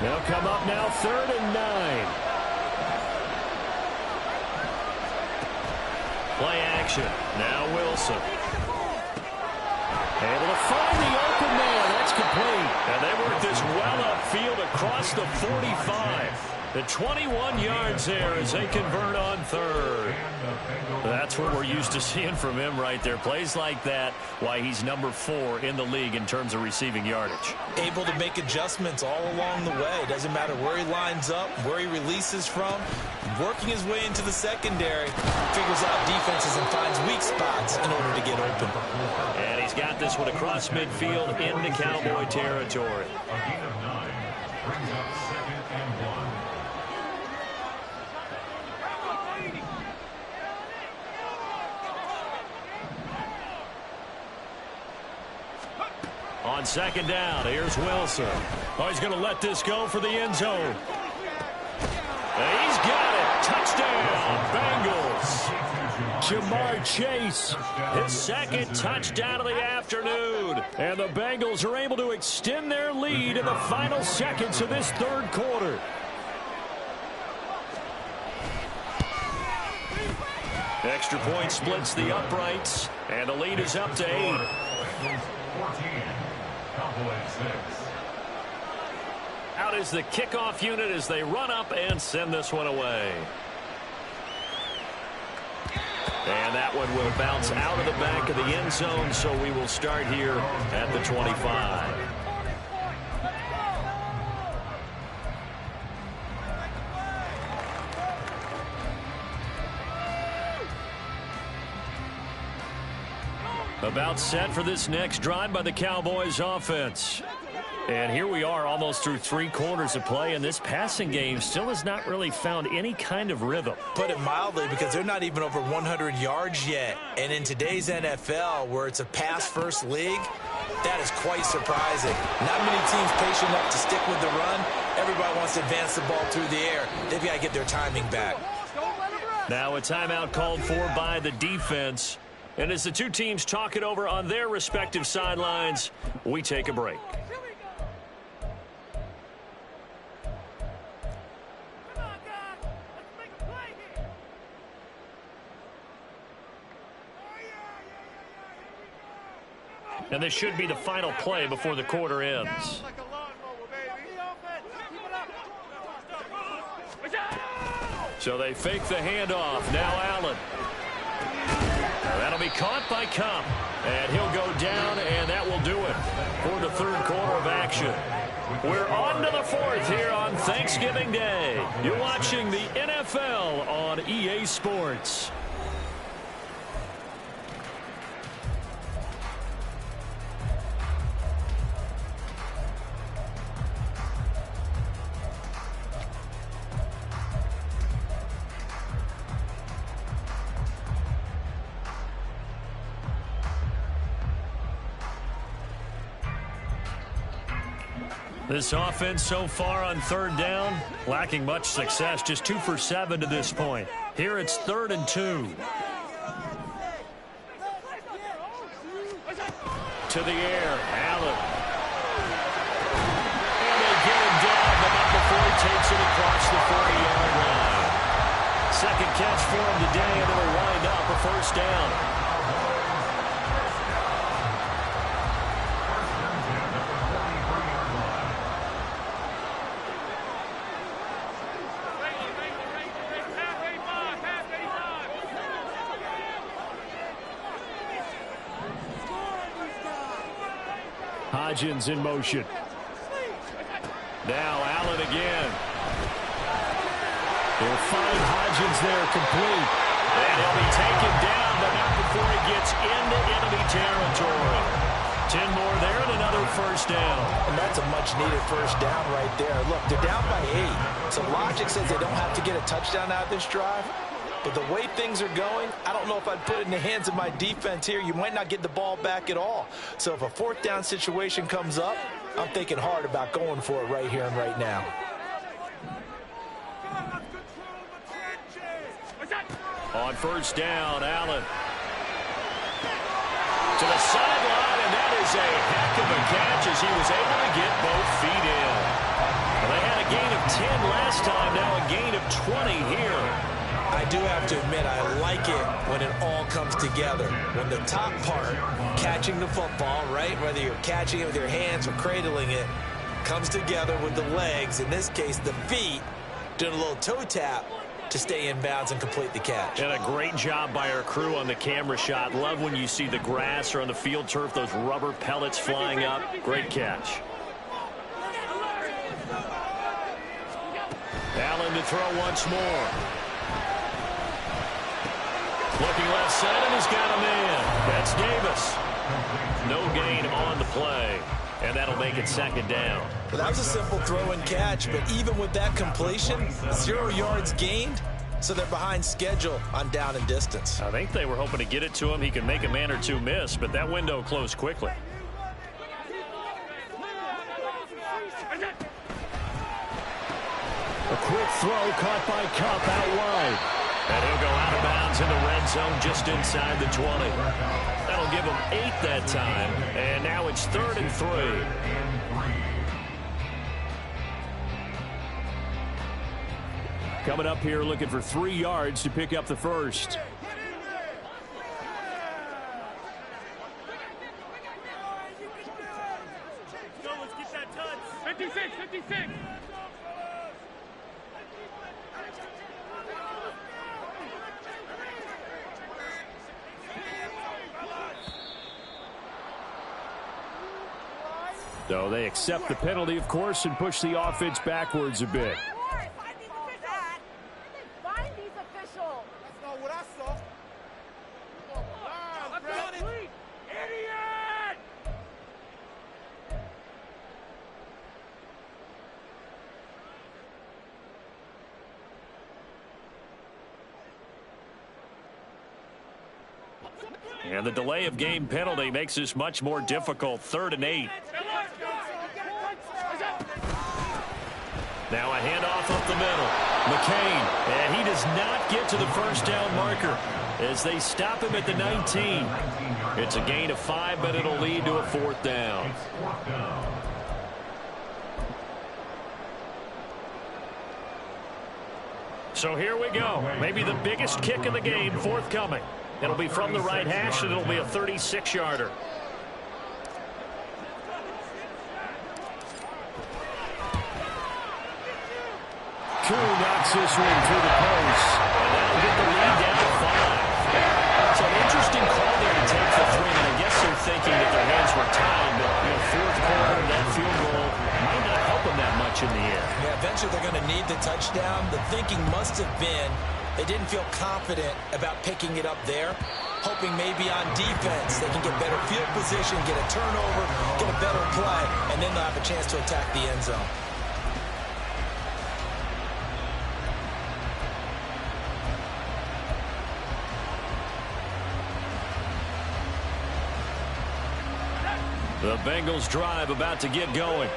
They'll come up now 3rd and 9. Play action. Now Wilson. Able to find the open man. That's complete. And they work this well upfield across the 45. The 21 yards there as they convert on 3rd. That's what we're used to seeing from him right there. Plays like that, why he's number 4 in the league in terms of receiving yardage. Able to make adjustments all along the way. Doesn't matter where he lines up, where he releases from. Working his way into the secondary. Figures out defenses and finds weak spots in order to get open. And he's got this one across midfield into Cowboy territory. A gain of 9 brings up 2nd and 1. On 2nd down, here's Wilson. Oh, he's going to let this go for the end zone. And he's got it. Touchdown, Bengals. Jamar Chase, His 2nd touchdown of the afternoon. and the Bengals are able to extend their lead in the final seconds of this 3rd quarter. Extra point splits the uprights, and the lead is up to 8. Bengals 14, Cowboys 6. Out is the kickoff unit as they run up and send this one away. And that one will bounce out of the back of the end zone, so we will start here at the 25. About set for this next drive by the Cowboys offense. And here we are almost through 3 quarters of play, and this passing game still has not really found any kind of rhythm. Put it mildly, because they're not even over 100 yards yet. And in today's NFL, where it's a pass-first league, that is quite surprising. Not many teams patient enough to stick with the run. Everybody wants to advance the ball through the air. They've got to get their timing back. Now a timeout called for by the defense. And as the two teams talk it over on their respective sidelines, we take a break. And this should be the final play before the quarter ends. So they fake the handoff. Now Allen. That'll be caught by Cup. And he'll go down, and that will do it for the 3rd quarter of action. We're on to the 4th here on Thanksgiving Day. You're watching the NFL on EA Sports. This offense so far on 3rd down, lacking much success, just 2 for 7 to this point. Here it's 3rd and 2. To the air, Allen. And they get him down, but not before he takes it across the 40-yard line. 2nd catch for him today, and it'll wind up a 1st down. Hodgins in motion. Now Allen again. They'll find Hodgins there, complete. And he'll be taken down, but not before he gets into enemy territory. 10 more there and another 1st down. And that's a much-needed 1st down right there. Look, they're down by 8. So logic says they don't have to get a touchdown out of this drive. But the way things are going, I don't know if I'd put it in the hands of my defense here. You might not get the ball back at all. So if a fourth down situation comes up, I'm thinking hard about going for it right here and right now. On first down, Allen to the sideline, and that is a heck of a catch as he was able to get both feet in. Well, they had a gain of 10 last time, now a gain of 20 here. I do have to admit, I like it when it all comes together. When the top part, catching the football, right, whether you're catching it with your hands or cradling it, comes together with the legs, in this case the feet, doing a little toe tap to stay in bounds and complete the catch. And a great job by our crew on the camera shot. Love when you see the grass or on the field turf, those rubber pellets flying up. Great catch. Allen to throw once more. Looking left side, and he's got a man. That's Davis. No gain on the play. And that'll make it second down. Well, that was a simple throw and catch, but even with that completion, 0 yards gained, so they're behind schedule on down and distance. I think they were hoping to get it to him. He could make a man or two miss, but that window closed quickly. A quick throw caught by Kupp out wide. And he'll go out of bounds in the red zone just inside the 20. That'll give him 8 that time. And now it's 3rd and 3. Coming up here looking for 3 yards to pick up the first. Let's get that touch. 56, 56. So they accept the penalty, of course, and push the offense backwards a bit. Find these officials. That's not what I saw. I've done it. Idiot! And the delay of game penalty makes this much more difficult. 3rd and 8. Now a handoff up the middle. McCain, and he does not get to the first down marker as they stop him at the 19. It's a gain of 5, but it'll lead to a 4th down. So here we go. Maybe the biggest kick of the game forthcoming. It'll be from the right hash, and it'll be a 36-yarder. Koo knocks this one through the post. And that'll get the lead down to 5. It's an interesting call there to take for 3, and I guess they're thinking that their hands were tied, but 4th quarter, that field goal might not help them that much in the end. Yeah, eventually they're going to need the touchdown. The thinking must have been they didn't feel confident about picking it up there, hoping maybe on defense they can get better field position, get a turnover, get a better play, and then they'll have a chance to attack the end zone. The Bengals drive about to get going.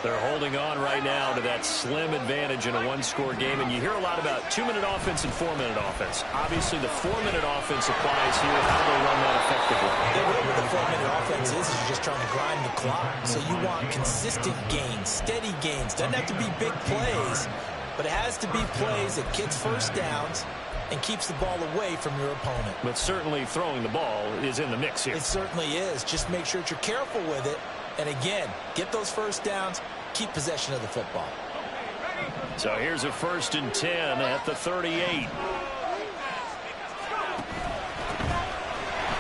They're holding on right now to that slim advantage in a one-score game. And you hear a lot about 2-minute offense and 4-minute offense. Obviously, the 4-minute offense applies here. How do they run that effectively? Yeah, whatever the 4-minute offense is you're just trying to grind the clock. So you want consistent gains, steady gains. Doesn't have to be big plays, but it has to be plays that gets first downs and keeps the ball away from your opponent. But certainly throwing the ball is in the mix here. It certainly is. Just make sure that you're careful with it. And again, get those first downs, keep possession of the football. So here's a 1st and 10 at the 38.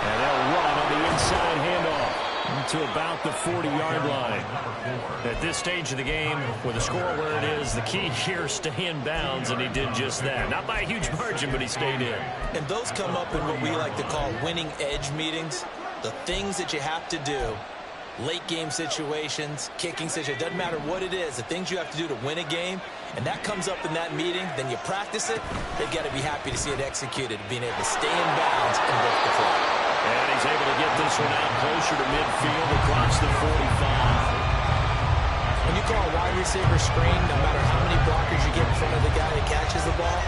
And they'll run on the inside handoff to about the 40-yard line. At this stage of the game, with the score where it is, the key here is stay in bounds, and he did just that. Not by a huge margin, but he stayed in. And those come up in what we like to call winning edge meetings. The things that you have to do late game situations, kicking situations, doesn't matter what it is, the things you have to do to win a game, and that comes up in that meeting, then you practice it, they've got to be happy to see it executed, being able to stay in bounds and break the play. And he's able to get this one out closer to midfield across the 45. When you call a wide receiver screen, no matter how many blockers you get in front of the guy that catches the ball,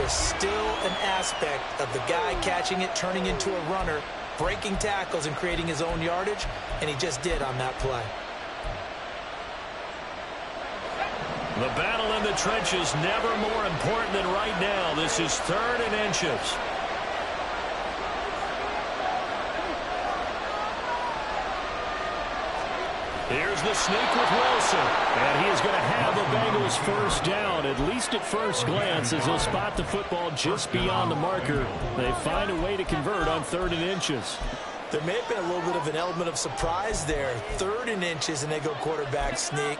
there's still an aspect of the guy catching it, turning into a runner, breaking tackles and creating his own yardage, and he just did on that play. The battle in the trenches never more important than right now. This is 3rd and inches. Here's the sneak with Wilson. And he is going to have the Bengals first down, at least at first glance, as he'll spot the football just beyond the marker. They find a way to convert on 3rd and inches. There may have been a little bit of an element of surprise there. 3rd and inches, and they go quarterback sneak.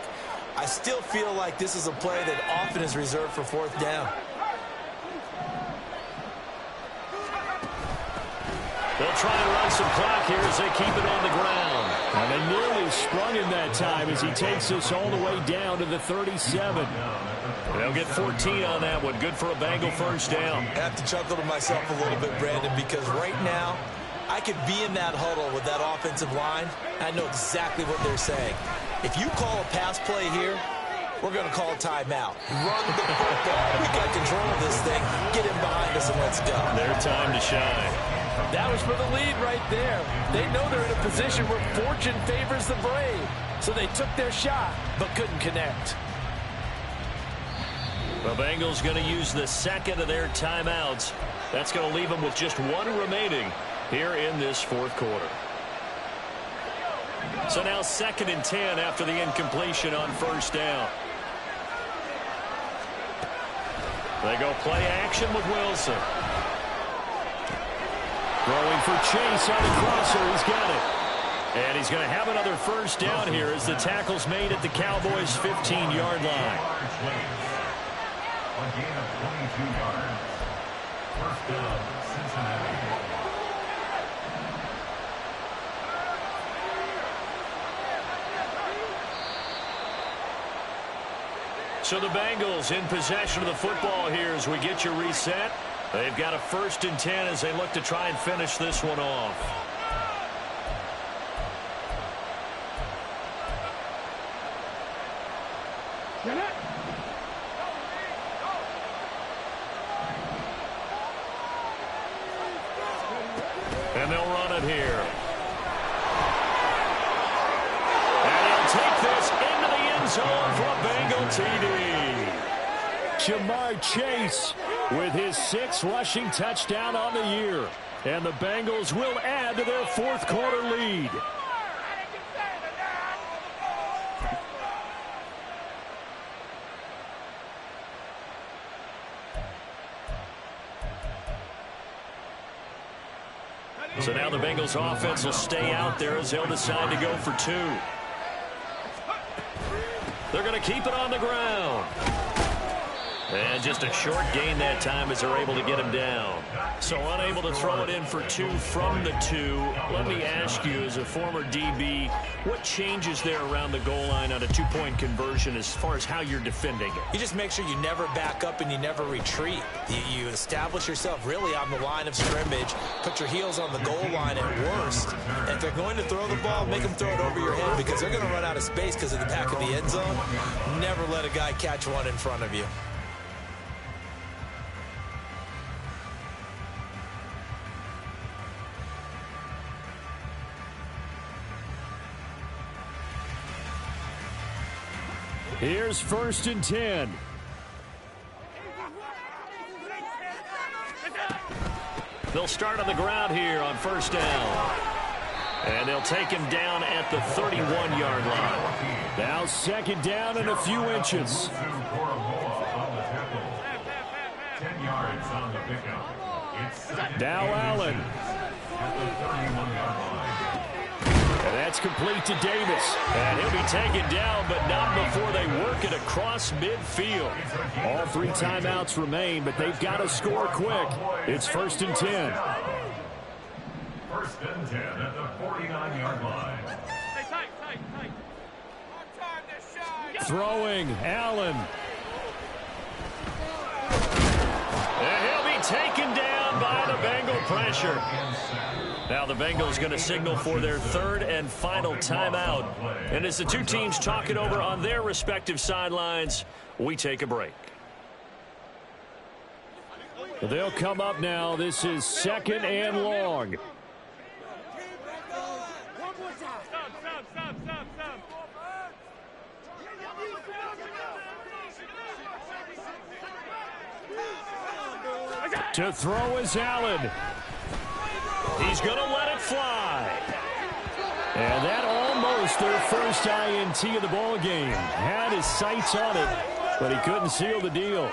I still feel like this is a play that often is reserved for 4th down. They'll try and run some clock here as they keep it on the ground. And they nearly sprung him that time as he takes us all the way down to the 37. They'll get 14 on that one. Good for a Bengal first down. I have to chuckle to myself a little bit, Brandon, because right now I could be in that huddle with that offensive line. I know exactly what they're saying. If you call a pass play here, we're going to call a timeout. Run the football. We got control of this thing. Get him behind us and let's go. Their time to shine. That was for the lead right there. They know they're in a position where fortune favors the brave. So they took their shot, but couldn't connect. The Bengals going to use the second of their timeouts. That's going to leave them with just one remaining here in this 4th quarter. So now 2nd and 10 after the incompletion on first down. They go play action with Wilson. Throwing for Chase on the crosser. He's got it. And he's going to have another first down here as the tackle's made at the Cowboys' 15-yard line. A gain of 22 yards. First down, Cincinnati. So the Bengals in possession of the football here as we get you reset. They've got a 1st and 10 as they look to try and finish this one off. And they'll run it here. And he'll take this into the end zone for a Bengal TD. Jamar Chase with his 6th rushing touchdown on the year. And the Bengals will add to their 4th quarter lead. So now the Bengals offense will stay out there as they'll decide to go for 2. They're going to keep it on the ground. And just a short gain that time as they're able to get him down. So unable to throw it in for 2 from the 2. Let me ask you, as a former DB, what changes there around the goal line on a 2-point conversion as far as how you're defending it? You just make sure you never back up and you never retreat. You establish yourself really on the line of scrimmage, put your heels on the goal line at worst. And if they're going to throw the ball, make them throw it over your head because they're going to run out of space because of the back of the end zone. Never let a guy catch one in front of you. Here's 1st and 10. They'll start on the ground here on first down. And they'll take him down at the 31-yard line. Now 2nd down and a few inches. 10 yards on the pickup. It's Now Allen. at the 31-yard line. And that's complete to Davis. And he'll be taken down, but not before they work it across midfield. All 3 timeouts remain, but they've got to score quick. It's 1st and 10. 1st and 10 at the 49-yard line. Throwing, Allen. And he'll be taken down by the Bengal pressure. Now the Bengals going to signal for their third and final timeout. And as the two teams talk it over on their respective sidelines, we take a break. They'll come up now. This is 2nd and long. To throw is Allen. He's going to let it fly. And that almost their first INT of the ball game. Had his sights on it, but he couldn't seal the deal.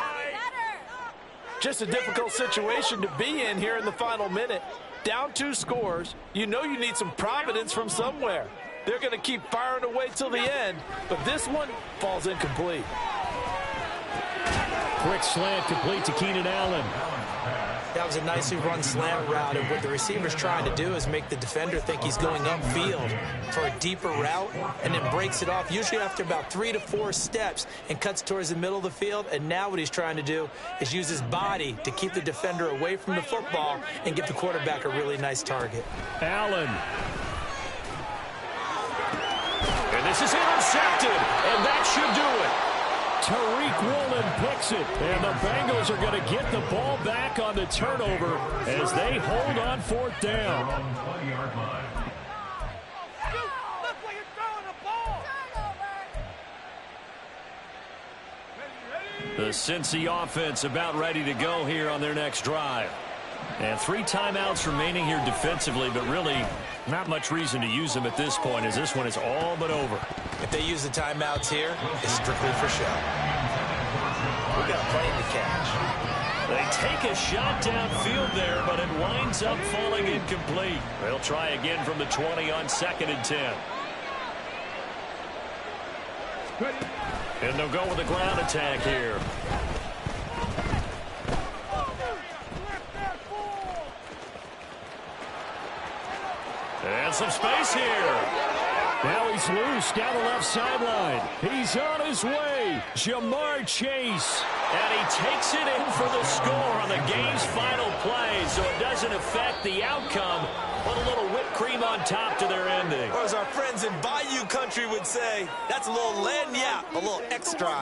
Just a difficult situation to be in here in the final minute. Down 2 scores. You know you need some providence from somewhere. They're going to keep firing away till the end, but this one falls incomplete. Quick slant complete to Keenan Allen. That was a nicely run slant route, and what the receiver's trying to do is make the defender think he's going upfield for a deeper route, and then breaks it off, usually after about 3 to 4 steps, and cuts towards the middle of the field. And now what he's trying to do is use his body to keep the defender away from the football and give the quarterback a really nice target. Allen. And this is intercepted, and that should do it. Tariq Woolen picks it, and the Bengals are going to get the ball back on the turnover as they hold on 4th down. Look where you're throwing the ball. The Cincy offense about ready to go here on their next drive. And 3 timeouts remaining here defensively, but really not much reason to use them at this point, as this one is all but over. If they use the timeouts here, it's strictly for show. We got a plane to catch. They take a shot downfield there, but it winds up falling incomplete. They'll try again from the 20 on 2nd and 10. And they'll go with a ground attack here. And some space here. Now he's loose down the left sideline. He's on his way. Jamar Chase. And he takes it in for the score on the game's final play, so it doesn't affect the outcome, but a little whipped cream on top to their ending. Or as our friends in Bayou Country would say, that's a little lagniappe, a little extra.